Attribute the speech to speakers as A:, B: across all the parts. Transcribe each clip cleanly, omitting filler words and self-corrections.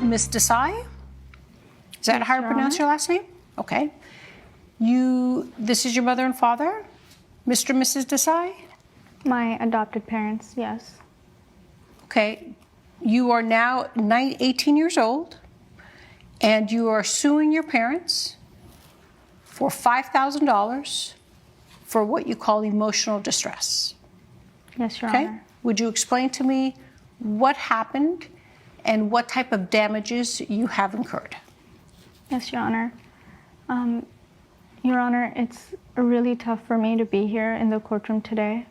A: Miss Desai? Is that
B: Yes,
A: how I
B: Your
A: pronounce
B: Honor.
A: your last name? Okay. This is your mother and father, Mr. and Mrs. Desai?
B: My adopted parents, yes.
A: Okay. You are now 18 years old, and you are suing your parents for $5,000 for what you call emotional distress.
B: Yes, Your
A: Okay?
B: Honor.
A: Would you explain to me what happened and what type of damages you have incurred?
B: Yes, Your Honor. Your Honor, it's really tough for me to be here in the courtroom today.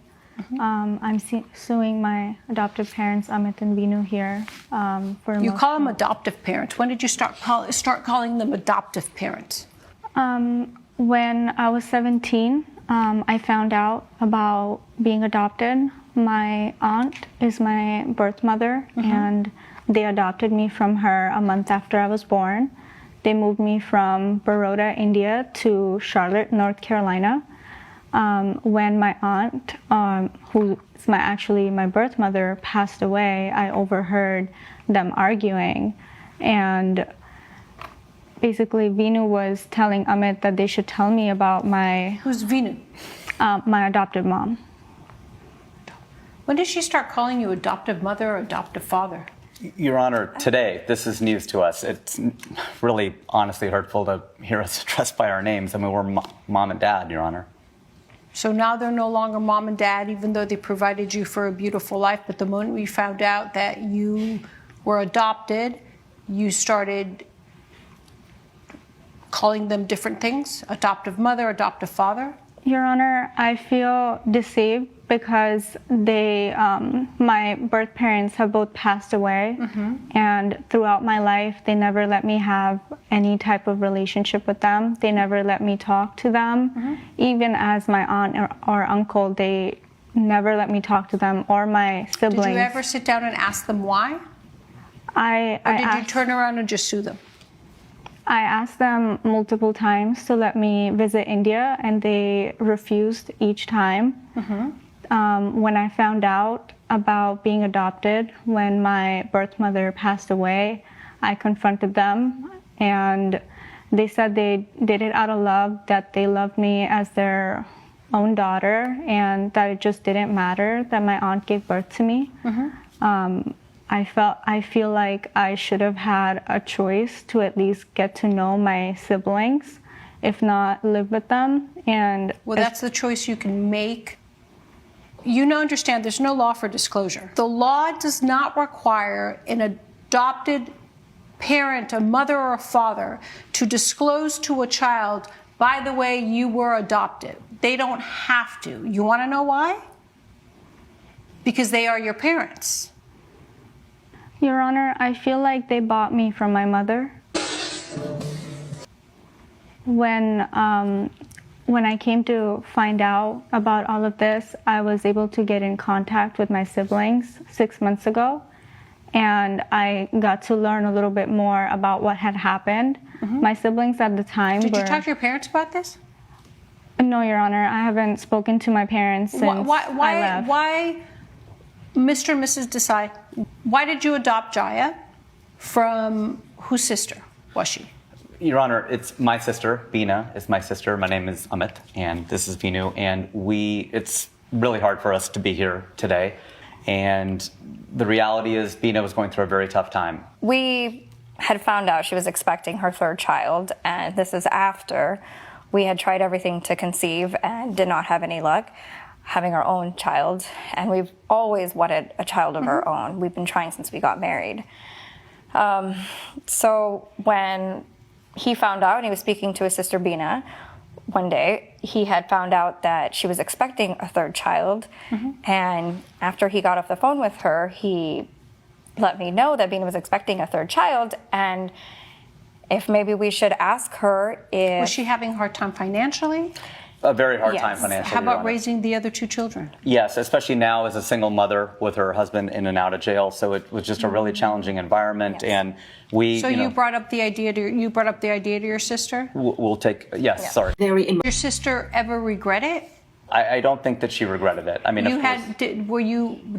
B: I'm suing my adoptive parents, Amit and Vinu, here for
A: You call them adoptive parents. When did you start calling them adoptive parents?
B: When I was 17, I found out about being adopted. My aunt is my birth mother, and they adopted me from her a month after I was born. They moved me from Baroda, India to Charlotte, North Carolina. When my aunt, who is actually my birth mother, passed away, I overheard them arguing. And basically, Vinu was telling Amit that they should tell me about
A: Who's Vinu?
B: my adopted mom.
A: When did she start calling you adoptive mother or adoptive father?
C: Your Honor, today, this is news to us. It's really honestly hurtful to hear us addressed by our names. I mean, we're mom and dad, Your Honor.
A: So now they're no longer mom and dad, even though they provided you for a beautiful life. But the moment we found out that you were adopted, you started calling them different things? Adoptive mother, adoptive father?
B: Your Honor, I feel deceived because my birth parents have both passed away, and throughout my life, they never let me have any type of relationship with them. They never let me talk to them. Even as my aunt or uncle, they never let me talk to them or my siblings.
A: Did you ever sit down and ask them why? Or did you turn around and just sue them?
B: I asked them multiple times to let me visit India, and they refused each time. When I found out about being adopted, when my birth mother passed away, I confronted them, and they said they did it out of love, that they loved me as their own daughter, and that it just didn't matter that my aunt gave birth to me. I feel like I should have had a choice to at least get to know my siblings, if not live with them. And
A: well, that's the choice you can make. You know, understand, there's no law for disclosure. The law does not require an adopted parent, a mother or a father, to disclose to a child, by the way, you were adopted. They don't have to. You want to know why? Because they are your parents.
B: Your Honor, I feel like they bought me from my mother. When I came to find out about all of this, I was able to get in contact with my siblings 6 months ago, and I got to learn a little bit more about what had happened. My siblings at the time
A: Did you talk to your parents about this?
B: No, Your Honor, I haven't spoken to my parents since I left.
A: Why, Mr. and Mrs. Desai, why did you adopt Jaya from whose sister was she?
C: Your Honor, it's my sister, Bina is my sister. My name is Amit, and this is Vinu. And it's really hard for us to be here today. And the reality is Bina was going through a very tough time.
D: We had found out she was expecting her third child, and this is after we had tried everything to conceive and did not have any luck having our own child. And we've always wanted a child of our own. We've been trying since we got married. So when he found out, and he was speaking to his sister Bina one day, he had found out that she was expecting a third child. And after he got off the phone with her, he let me know that Bina was expecting a third child, and if maybe we should ask her if...
A: Was she having a hard time financially?
C: A very hard
D: Yes.
C: time financially.
A: How
C: Your
A: about
C: Honor.
A: raising the other two children?
C: Yes, especially now as a single mother with her husband in and out of jail. So it was just a really challenging environment,
D: Yes.
C: and we.
A: So you brought up the idea to your sister?
C: We'll take. Yes, sorry.
A: Your sister ever regret it?
C: I don't think that she regretted it. I mean,
A: You
C: of course,
A: had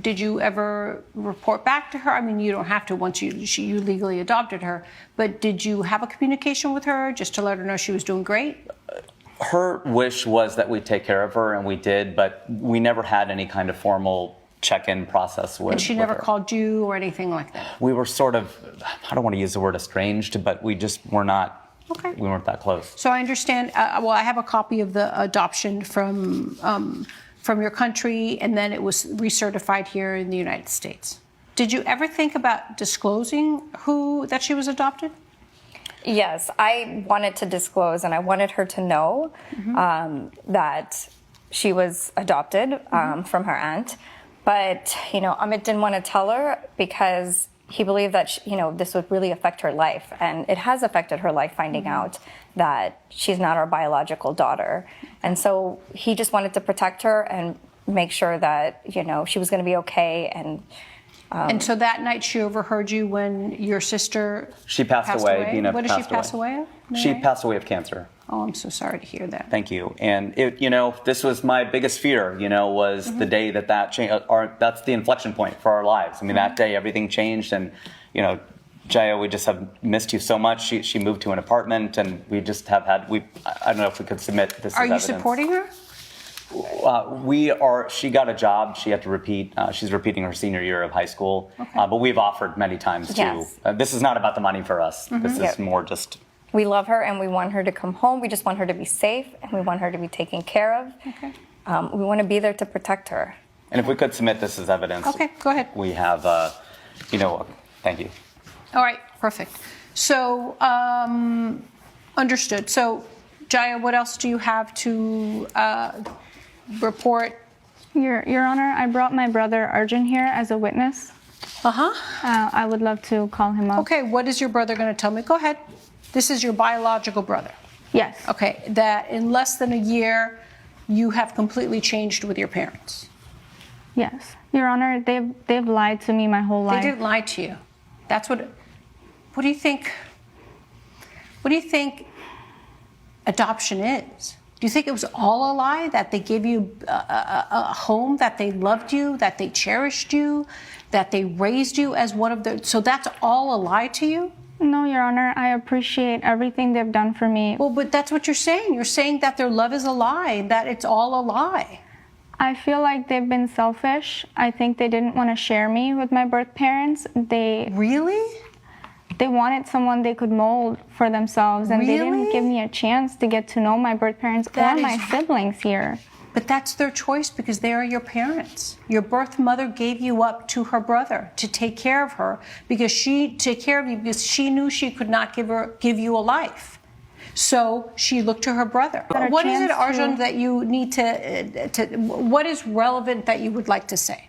A: did you ever report back to her? I mean, you don't have to once you legally adopted her, but did you have a communication with her just to let her know she was doing great?
C: her wish was that we take care of her, and we did, but we never had any kind of formal check-in process with.
A: And she
C: with
A: never
C: her.
A: called you or anything like that?
C: We were sort of, I don't want to use the word estranged, but we just were not.
A: Okay.
C: We weren't that close.
A: So I understand. Well, I have a copy of the adoption from your country, and then it was recertified here in the United States. Did you ever think about disclosing that she was adopted?
D: Yes, I wanted to disclose, and I wanted her to know that she was adopted from her aunt. But Amit didn't want to tell her because he believed that this would really affect her life, and it has affected her life finding out that she's not our biological daughter. And so he just wanted to protect her and make sure that she was going to be okay.
A: And so that night she overheard you when your sister
C: passed away. Dina
A: what did she pass away of?
C: She passed away of cancer.
A: Oh, I'm so sorry to hear that.
C: Thank you. And this was my biggest fear. Was the day that changed. That's the inflection point for our lives. I mean, that day everything changed, and Jaya, we just have missed you so much. She moved to an apartment, and we just have had. I don't know if we could submit this.
A: Are
C: as
A: you
C: evidence.
A: supporting her?
C: We are. She got a job. She had to repeat. She's repeating her senior year of high school. Okay. But we've offered many times too.
D: Yes.
C: This is not about the money for us. This is more just.
D: We love her, and we want her to come home. We just want her to be safe, and we want her to be taken care of.
A: Okay.
D: We want to be there to protect her.
C: And if we could submit this as evidence.
A: Okay, go ahead.
C: We have. Thank you.
A: All right, perfect. So, understood. So, Jaya, what else do you have to report?
B: Your Honor, I brought my brother Arjun here as a witness. I would love to call him up.
A: Okay, what is your brother going to tell me? Go ahead. This is your biological brother.
B: Yes.
A: Okay, that in less than a year, you have completely changed with your parents.
B: Yes. Your Honor, they've lied to me my whole life.
A: They didn't lie to you. That's what do you think? What do you think adoption is? Do you think it was all a lie, that they gave you a home, that they loved you, that they cherished you, that they raised you as one of their... So that's all a lie to you?
B: No, Your Honor, I appreciate everything they've done for me.
A: Well, but that's what you're saying. You're saying that their love is a lie, that it's all a lie.
B: I feel like they've been selfish. I think they didn't want to share me with my birth parents.
A: Really?
B: They wanted someone they could mold for themselves, and they didn't give me a chance to get to know my birth parents or my siblings here.
A: But that's their choice because they are your parents. Your birth mother gave you up to her brother to take care of her because she knew she could not give you a life. So she looked to her brother. What is it, Arjun, that you need to what is relevant that you would like to say?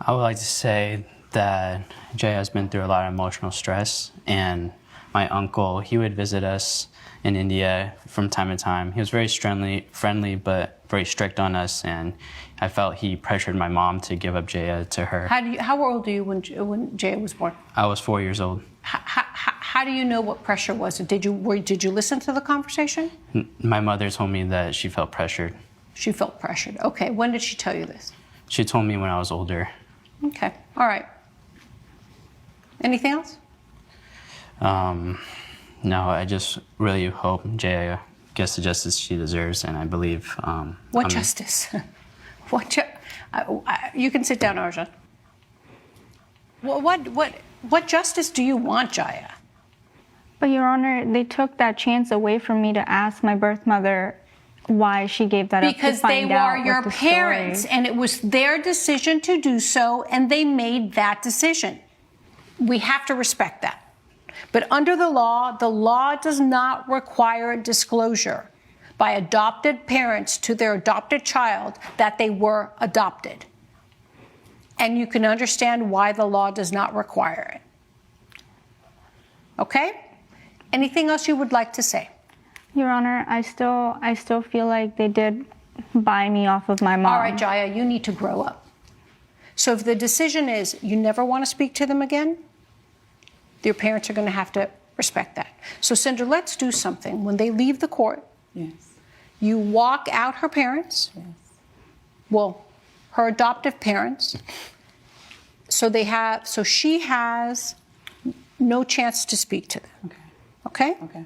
E: I would like to say that Jay has been through a lot of emotional stress, and my uncle, he would visit us in India from time to time. He was very friendly, but very strict on us, and I felt he pressured my mom to give up Jaya to her.
A: How old are you when Jaya was born?
E: I was 4 years old.
A: How do you know what pressure was? Did you listen to the conversation?
E: My mother told me that she felt pressured.
A: She felt pressured. Okay. When did she tell you this?
E: She told me when I was older.
A: Okay. All right. Anything else?
E: No, I just really hope Jaya gets the justice she deserves, and I believe...
A: What justice? You can sit down, Arjun. What justice do you want, Jaya?
B: But Your Honor, they took that chance away from me to ask my birth mother why she gave that up to
A: Because
B: find
A: they
B: out
A: were your
B: what the
A: parents,
B: story.
A: and it was their decision to do so, and they made that decision. We have to respect that. But under the law does not require disclosure by adopted parents to their adopted child that they were adopted. And you can understand why the law does not require it. Okay? Anything else you would like to say?
B: Your Honor, I still feel like they did buy me off of my mom.
A: All right, Jaya, you need to grow up. So if the decision is you never want to speak to them again, your parents are going to have to respect that. So, Cinder, let's do something. When they leave the court,
F: yes,
A: you walk out her parents,
F: yes,
A: well, her adoptive parents. So she has no chance to speak to them. Okay?
C: Okay.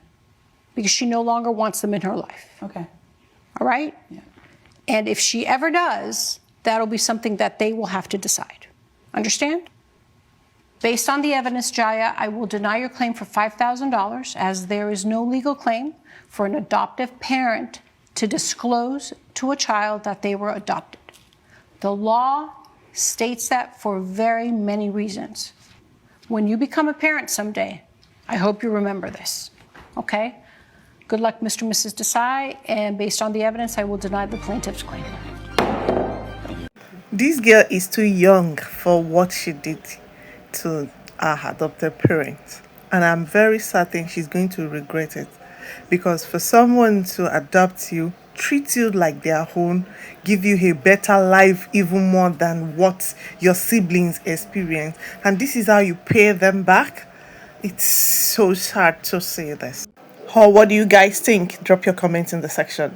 A: Because she no longer wants them in her life.
C: Okay.
A: All right?
C: Yeah.
A: And if she ever does, that'll be something that they will have to decide. Understand? Based on the evidence, Jaya, I will deny your claim for $5,000 as there is no legal claim for an adoptive parent to disclose to a child that they were adopted. The law states that for very many reasons. When you become a parent someday, I hope you remember this. Okay? Good luck, Mr. and Mrs. Desai, and based on the evidence, I will deny the plaintiff's claim.
F: This girl is too young for what she did to her adopted parents. And I'm very certain she's going to regret it. Because for someone to adopt you, treat you like their own, give you a better life even more than what your siblings experience, and this is how you pay them back, it's so sad to say this. Or what do you guys think? Drop your comments in the section.